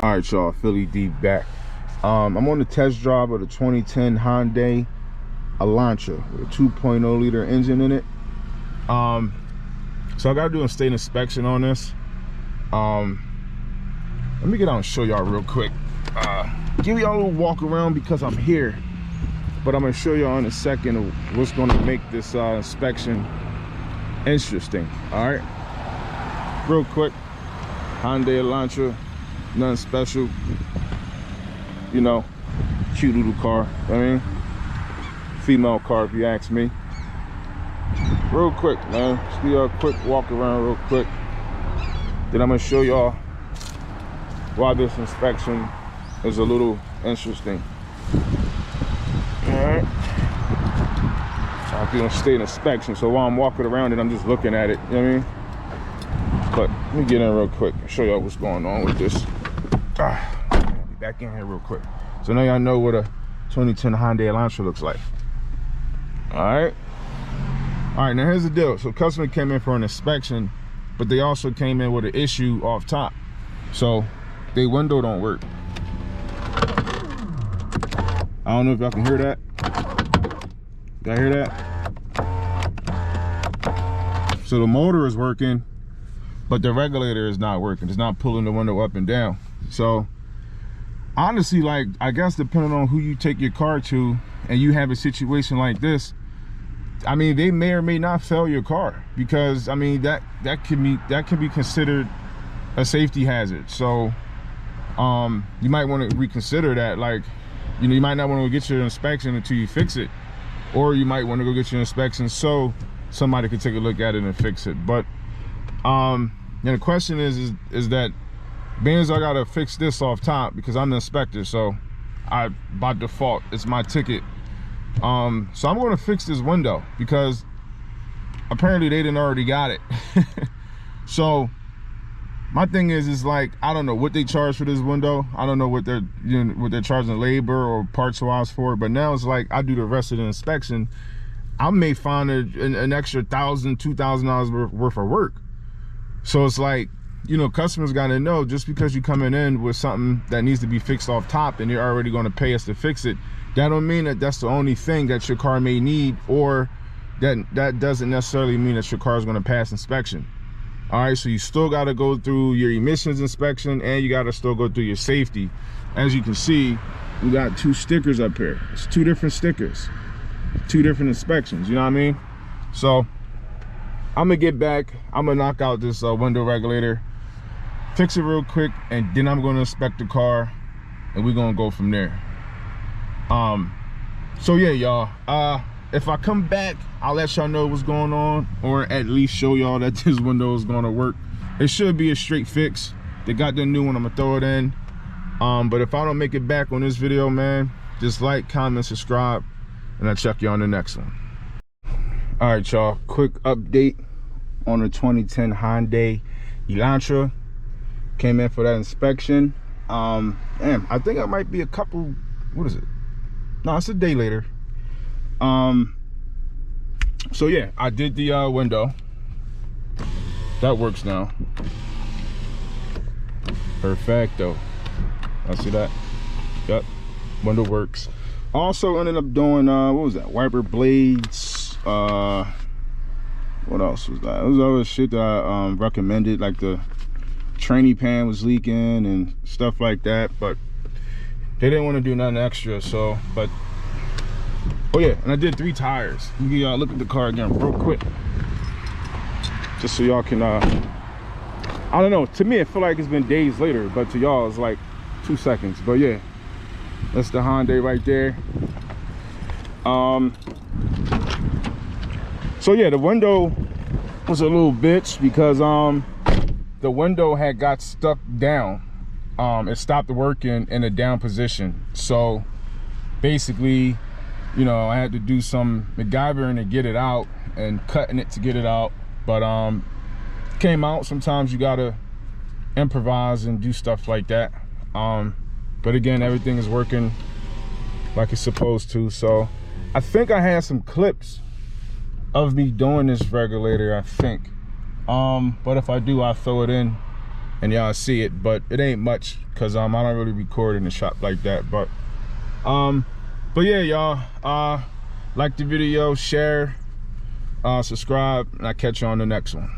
All right, y'all, Philly D back. I'm on the test drive of the 2010 Hyundai Elantra with a 2.0 liter engine in it. So I gotta do a state inspection on this. Let me get out and show y'all real quick. Give y'all a little walk around because I'm here, but I'm gonna show y'all in a second what's gonna make this inspection interesting. All right, real quick. Hyundai Elantra, nothing special, you know, cute little car. I mean, female car if you ask me. Real quick, man, just do a quick walk around real quick, then I'm gonna show y'all why this inspection is a little interesting. All right, so I'm doing state inspection, so while I'm walking around it, I'm just looking at it, you know what I mean? But let me get in real quick and show y'all what's going on with this. Be back in here real quick. So now y'all know what a 2010 Hyundai Elantra looks like. All right, now here's the deal. So customer came in for an inspection, but they also came in with an issue off top. So their window don't work. I don't know if y'all can hear that. Y'all hear that? So the motor is working, but the regulator is not working. It's not pulling the window up and down. So honestly, like, I guess depending on who you take your car to and you have a situation like this, I mean, they may or may not fail your car, because I mean that can be considered a safety hazard. So you might want to reconsider that. Like, you know, you might not want to get your inspection until you fix it, or you might want to go get your inspection so somebody can take a look at it and fix it. But and the question is that being as I gotta fix this off top because I'm the inspector, so by default it's my ticket. So I'm going to fix this window because apparently they didn't already got it. So my thing is like, I don't know what they charge for this window. I don't know what they're, you know, what they're charging labor or parts wise for it. But now it's like, I do the rest of the inspection, I may find an extra $1,000, $2,000 worth of work. So it's like, you know, customers got to know, just because you're coming in with something that needs to be fixed off top and you're already going to pay us to fix it, that don't mean that that's the only thing that your car may need, or that doesn't necessarily mean that your car is going to pass inspection. All right, so you still got to go through your emissions inspection, and you got to still go through your safety. As you can see, we got 2 stickers up here. It's 2 different stickers, 2 different inspections, you know what I mean? So I'm gonna get back, I'm gonna knock out this window regulator, fix it real quick, and then I'm gonna inspect the car, and we're gonna go from there. So yeah, y'all, if I come back, I'll let y'all know what's going on, or at least show y'all that this window is gonna work. It should be a straight fix. They got the new one, I'm gonna throw it in. But if I don't make it back on this video, man, just like, comment, subscribe, and I'll check you on the next one. All right, y'all, quick update on the 2010 Hyundai Elantra. Came in for that inspection. Damn, I think I might be a couple, what is it? No, it's a day later. So yeah, I did the window. That works now. Perfecto. I see that. Yep, window works. Also ended up doing what was that? Wiper blades. What else was that? It was other shit that I recommended, like the tranny pan was leaking and stuff like that, but they didn't want to do nothing extra. So, but oh yeah, and I did 3 tires. Let me look at the car again real quick, just so y'all can I don't know, to me it feel like it's been days later, but to y'all it's like 2 seconds. But yeah, that's the Hyundai right there. So yeah, the window was a little bitch because the window had got stuck down. It stopped working in a down position. So basically, you know, I had to do some MacGyvering to get it out and cutting it to get it out. But came out. Sometimes you gotta improvise and do stuff like that. But again, everything is working like it's supposed to. So I think I had some clips of me doing this regulator, I think. But if I do, I'll throw it in and y'all see it, but it ain't much because I don't really record in the shop like that. But yeah, y'all, like the video, share, subscribe, and I'll catch you on the next one.